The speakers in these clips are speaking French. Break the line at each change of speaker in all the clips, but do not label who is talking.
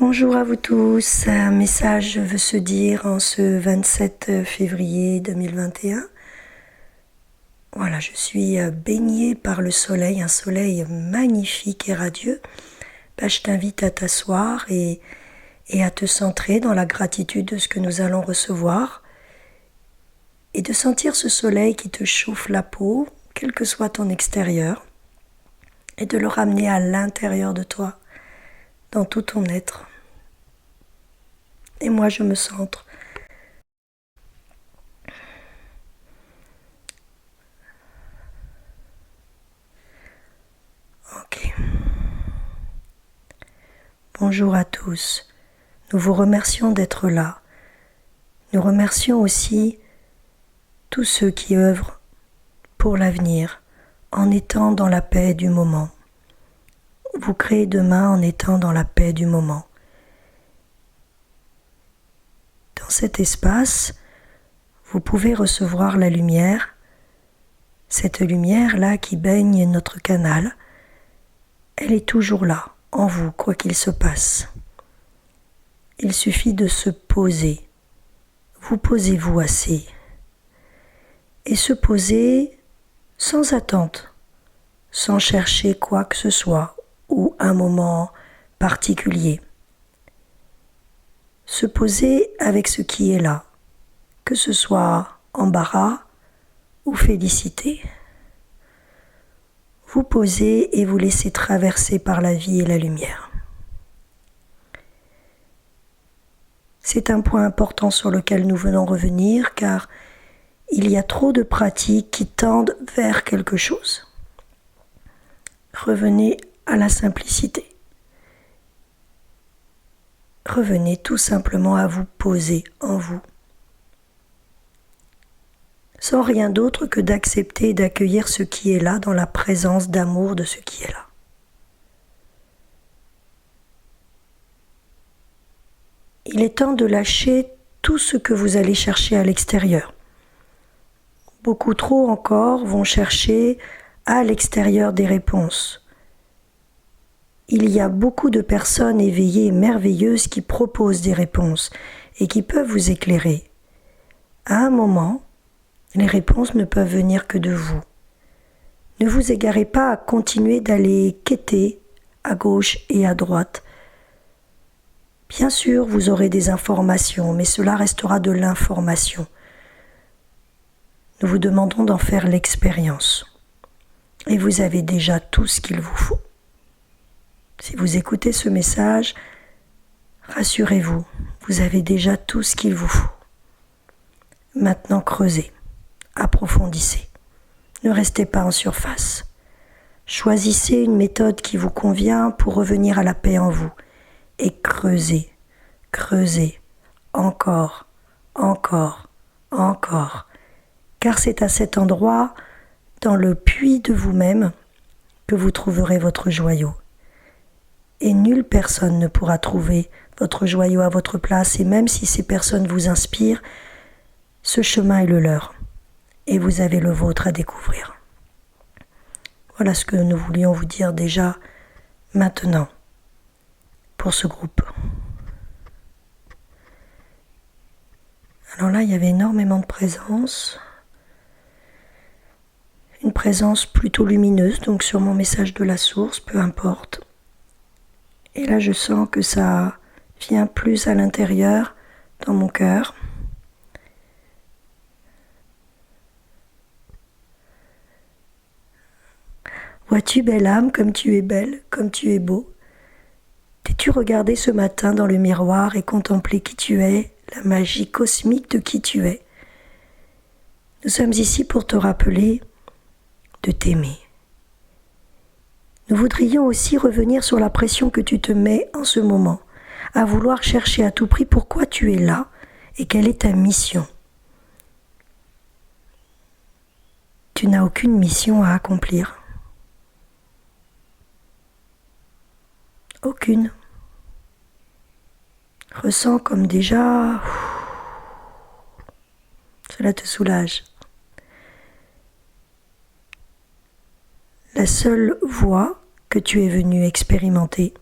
Bonjour à vous tous, un message veut se dire en ce 27 février 2021. Voilà, je suis baignée par le soleil, un soleil magnifique et radieux. Je t'invite à t'asseoir et à te centrer dans la gratitude de ce que nous allons recevoir et de sentir ce soleil qui te chauffe la peau, quel que soit ton extérieur, et de le ramener à l'intérieur de toi, dans tout ton être. Et moi, je me centre. Ok. Bonjour à tous. Nous vous remercions d'être là. Nous remercions aussi tous ceux qui œuvrent pour l'avenir en étant dans la paix du moment. Vous créez demain en étant dans la paix du moment. Dans cet espace, vous pouvez recevoir la lumière, cette lumière-là qui baigne notre canal. Elle est toujours là, en vous, quoi qu'il se passe. Il suffit de se poser. Vous posez-vous assez. Et se poser sans attente, sans chercher quoi que ce soit ou un moment particulier. Se poser avec ce qui est là, que ce soit embarras ou félicité. Vous posez et vous laissez traverser par la vie et la lumière. C'est un point important sur lequel nous venons revenir car il y a trop de pratiques qui tendent vers quelque chose. Revenez à la simplicité. Revenez tout simplement à vous poser en vous. Sans rien d'autre que d'accepter et d'accueillir ce qui est là dans la présence d'amour de ce qui est là. Il est temps de lâcher tout ce que vous allez chercher à l'extérieur. Beaucoup trop encore vont chercher à l'extérieur des réponses. Il y a beaucoup de personnes éveillées et merveilleuses qui proposent des réponses et qui peuvent vous éclairer. À un moment, les réponses ne peuvent venir que de vous. Ne vous égarez pas à continuer d'aller quêter à gauche et à droite. Bien sûr, vous aurez des informations, mais cela restera de l'information. Nous vous demandons d'en faire l'expérience. Et vous avez déjà tout ce qu'il vous faut. Si vous écoutez ce message, rassurez-vous, vous avez déjà tout ce qu'il vous faut. Maintenant, creusez, approfondissez. Ne restez pas en surface. Choisissez une méthode qui vous convient pour revenir à la paix en vous. Et creusez, creusez, encore, encore, encore. Car c'est à cet endroit, dans le puits de vous-même, que vous trouverez votre joyau. Et nulle personne ne pourra trouver votre joyau à votre place, et même si ces personnes vous inspirent, ce chemin est le leur, et vous avez le vôtre à découvrir. Voilà ce que nous voulions vous dire déjà maintenant pour ce groupe. Alors là, il y avait énormément de présence, une présence plutôt lumineuse, donc sur mon message de la source, peu importe. Et là, je sens que ça vient plus à l'intérieur, dans mon cœur. Vois-tu, belle âme, comme tu es belle, comme tu es beau? T'es-tu regardé ce matin dans le miroir et contemplé qui tu es, la magie cosmique de qui tu es? Nous sommes ici pour te rappeler de t'aimer. Nous voudrions aussi revenir sur la pression que tu te mets en ce moment, à vouloir chercher à tout prix pourquoi tu es là et quelle est ta mission. Tu n'as aucune mission à accomplir. Aucune. Ressens comme déjà, cela te soulage. La seule voie que tu es venu expérimenter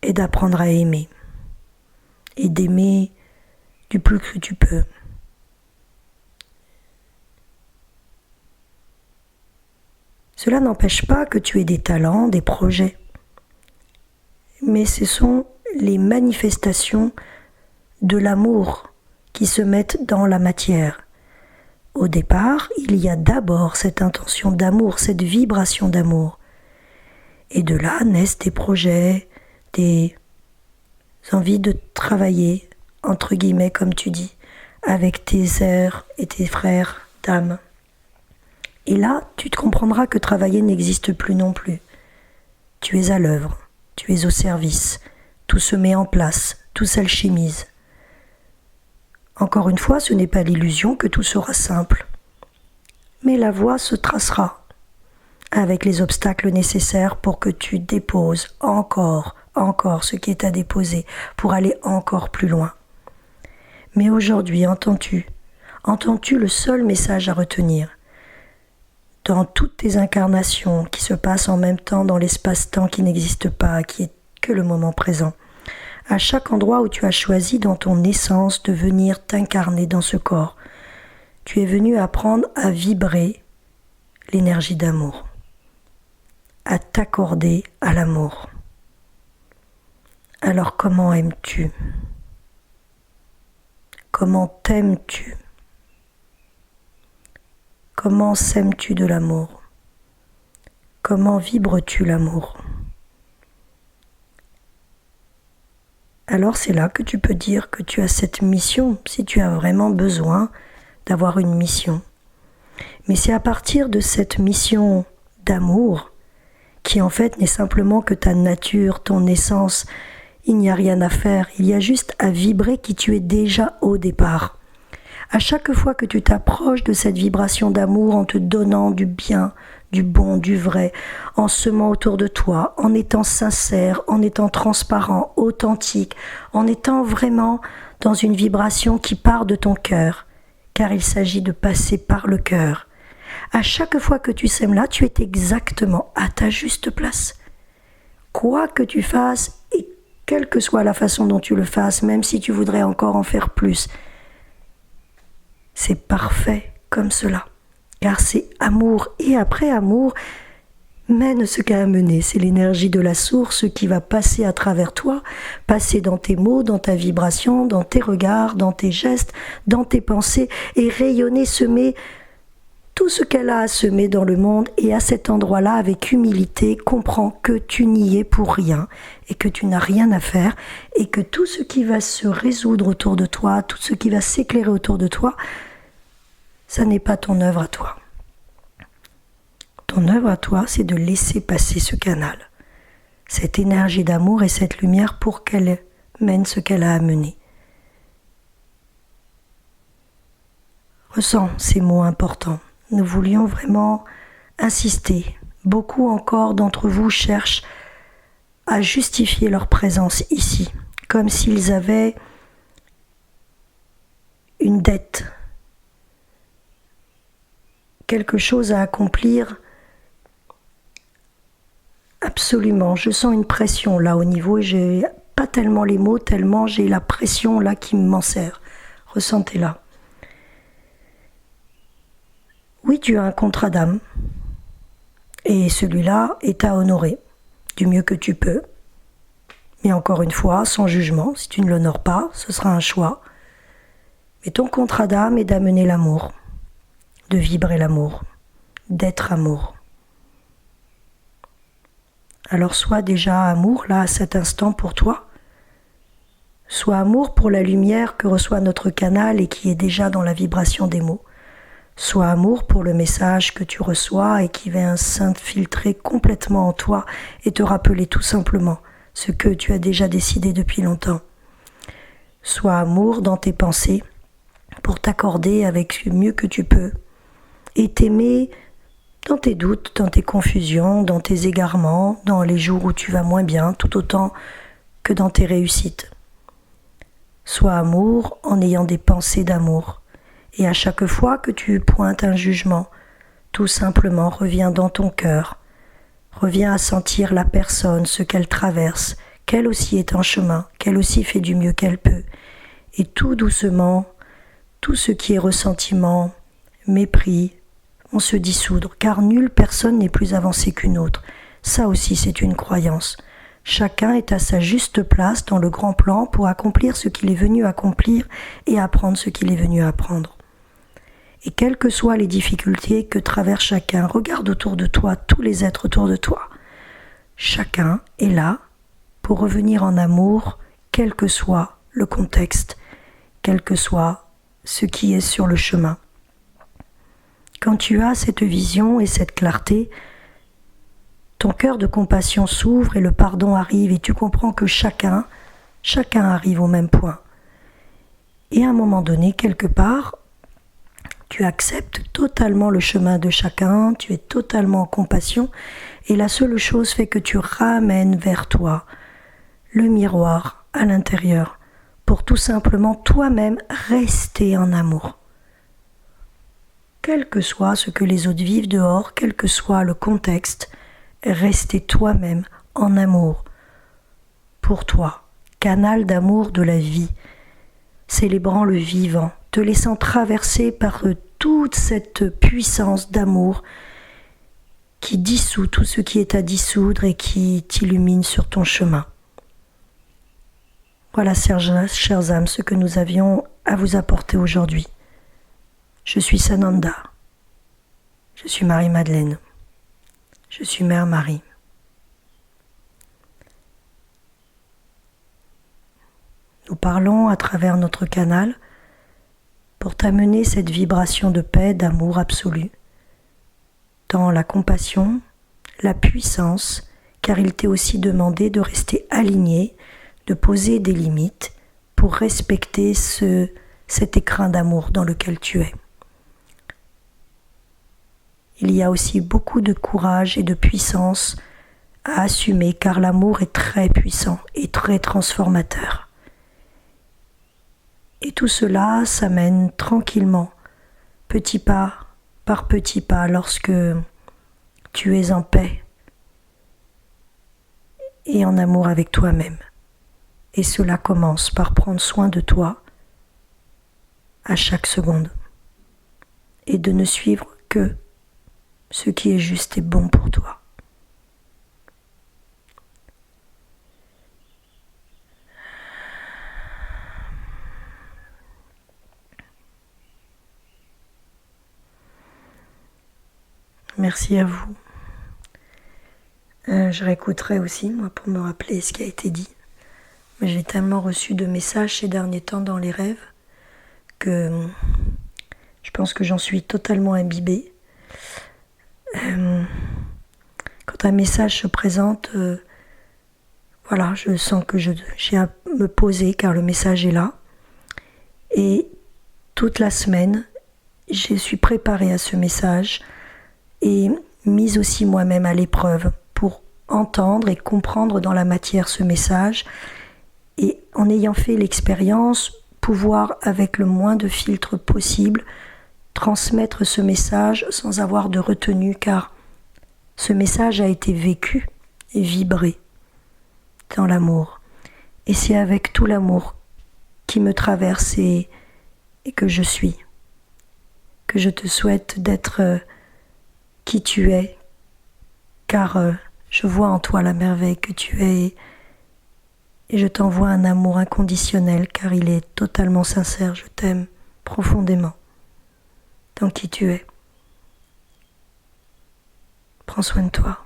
est d'apprendre à aimer et d'aimer du plus que tu peux. Cela n'empêche pas que tu aies des talents, des projets, mais ce sont les manifestations de l'amour qui se mettent dans la matière. Au départ, il y a d'abord cette intention d'amour, cette vibration d'amour. Et de là naissent des projets, des envies de travailler, entre guillemets, comme tu dis, avec tes sœurs et tes frères d'âme. Et là, tu te comprendras que travailler n'existe plus non plus. Tu es à l'œuvre, tu es au service, tout se met en place, tout s'alchimise. Encore une fois, ce n'est pas l'illusion que tout sera simple. Mais la voie se tracera avec les obstacles nécessaires pour que tu déposes encore ce qui est à déposer pour aller encore plus loin. Mais aujourd'hui, entends-tu le seul message à retenir? Dans toutes tes incarnations qui se passent en même temps dans l'espace-temps qui n'existe pas, qui est que le moment présent, à chaque endroit où tu as choisi dans ton essence de venir t'incarner dans ce corps, tu es venu apprendre à vibrer l'énergie d'amour, à t'accorder à l'amour. Alors comment aimes-tu? Comment t'aimes-tu? Comment sèmes-tu de l'amour? Comment vibres-tu l'amour? Alors c'est là que tu peux dire que tu as cette mission, si tu as vraiment besoin d'avoir une mission. Mais c'est à partir de cette mission d'amour, qui en fait n'est simplement que ta nature, ton essence, il n'y a rien à faire, il y a juste à vibrer qui tu es déjà au départ. À chaque fois que tu t'approches de cette vibration d'amour en te donnant du bien, du bon, du vrai, en semant autour de toi, en étant sincère, en étant transparent, authentique, en étant vraiment dans une vibration qui part de ton cœur, car il s'agit de passer par le cœur. À chaque fois que tu sèmes là, tu es exactement à ta juste place. Quoi que tu fasses, et quelle que soit la façon dont tu le fasses, même si tu voudrais encore en faire plus, c'est parfait comme cela, car c'est amour, et après amour mène ce qu'a à mener, c'est l'énergie de la source qui va passer à travers toi, passer dans tes mots, dans ta vibration, dans tes regards, dans tes gestes, dans tes pensées, et rayonner, semer tout ce qu'elle a à semer dans le monde, et à cet endroit-là, avec humilité, comprends que tu n'y es pour rien, et que tu n'as rien à faire, et que tout ce qui va se résoudre autour de toi, tout ce qui va s'éclairer autour de toi, ça n'est pas ton œuvre à toi. Ton œuvre à toi, c'est de laisser passer ce canal, cette énergie d'amour et cette lumière pour qu'elle mène ce qu'elle a à mener. Ressens ces mots importants. Nous voulions vraiment insister. Beaucoup encore d'entre vous cherchent à justifier leur présence ici, comme s'ils avaient une dette, quelque chose à accomplir. Absolument, je sens une pression là au niveau, et j'ai pas tellement les mots, tellement j'ai la pression là qui m'enserre. Ressentez-la. Oui, tu as un contrat d'âme, et celui-là est à honorer du mieux que tu peux. Mais encore une fois, sans jugement, si tu ne l'honores pas, ce sera un choix. Mais ton contrat d'âme est d'amener l'amour, de vibrer l'amour, d'être amour. Alors sois déjà amour là à cet instant pour toi. Sois amour pour la lumière que reçoit notre canal et qui est déjà dans la vibration des mots. Sois amour pour le message que tu reçois et qui vient s'infiltrer complètement en toi et te rappeler tout simplement ce que tu as déjà décidé depuis longtemps. Sois amour dans tes pensées pour t'accorder avec le mieux que tu peux et t'aimer dans tes doutes, dans tes confusions, dans tes égarements, dans les jours où tu vas moins bien, tout autant que dans tes réussites. Sois amour en ayant des pensées d'amour. Et à chaque fois que tu pointes un jugement, tout simplement reviens dans ton cœur, reviens à sentir la personne, ce qu'elle traverse, qu'elle aussi est en chemin, qu'elle aussi fait du mieux qu'elle peut. Et tout doucement, tout ce qui est ressentiment, mépris, vont se dissoudre, car nulle personne n'est plus avancée qu'une autre. Ça aussi, c'est une croyance. Chacun est à sa juste place dans le grand plan pour accomplir ce qu'il est venu accomplir et apprendre ce qu'il est venu apprendre. Et quelles que soient les difficultés que traverse chacun, regarde autour de toi tous les êtres autour de toi. Chacun est là pour revenir en amour, quel que soit le contexte, quel que soit ce qui est sur le chemin. Quand tu as cette vision et cette clarté, ton cœur de compassion s'ouvre et le pardon arrive et tu comprends que chacun arrive au même point. Et à un moment donné, quelque part, tu acceptes totalement le chemin de chacun, tu es totalement en compassion et la seule chose fait que tu ramènes vers toi le miroir à l'intérieur pour tout simplement toi-même rester en amour. Quel que soit ce que les autres vivent dehors, quel que soit le contexte, rester toi-même en amour pour toi, canal d'amour de la vie, célébrant le vivant, te laissant traverser par toute cette puissance d'amour qui dissout tout ce qui est à dissoudre et qui t'illumine sur ton chemin. Voilà, chers âmes, ce que nous avions à vous apporter aujourd'hui. Je suis Sananda. Je suis Marie-Madeleine. Je suis Mère Marie. Nous parlons à travers notre canal pour t'amener cette vibration de paix, d'amour absolu, dans la compassion, la puissance, car il t'est aussi demandé de rester aligné, de poser des limites pour respecter cet écrin d'amour dans lequel tu es. Il y a aussi beaucoup de courage et de puissance à assumer car l'amour est très puissant et très transformateur. Et tout cela s'amène tranquillement, petit pas par petit pas, lorsque tu es en paix et en amour avec toi-même. Et cela commence par prendre soin de toi à chaque seconde et de ne suivre que ce qui est juste et bon pour toi. Merci à vous. Je réécouterai aussi, moi, pour me rappeler ce qui a été dit. Mais j'ai tellement reçu de messages ces derniers temps dans les rêves que je pense que j'en suis totalement imbibée. Quand un message se présente, voilà, je sens que j'ai à me poser car le message est là. Et toute la semaine, je suis préparée à ce message et mise aussi moi-même à l'épreuve pour entendre et comprendre dans la matière ce message et en ayant fait l'expérience, pouvoir avec le moins de filtres possible transmettre ce message sans avoir de retenue car ce message a été vécu et vibré dans l'amour. Et c'est avec tout l'amour qui me traverse et que je suis, que je te souhaite d'être qui tu es, car je vois en toi la merveille que tu es et je t'envoie un amour inconditionnel car il est totalement sincère, je t'aime profondément dans qui tu es. Prends soin de toi.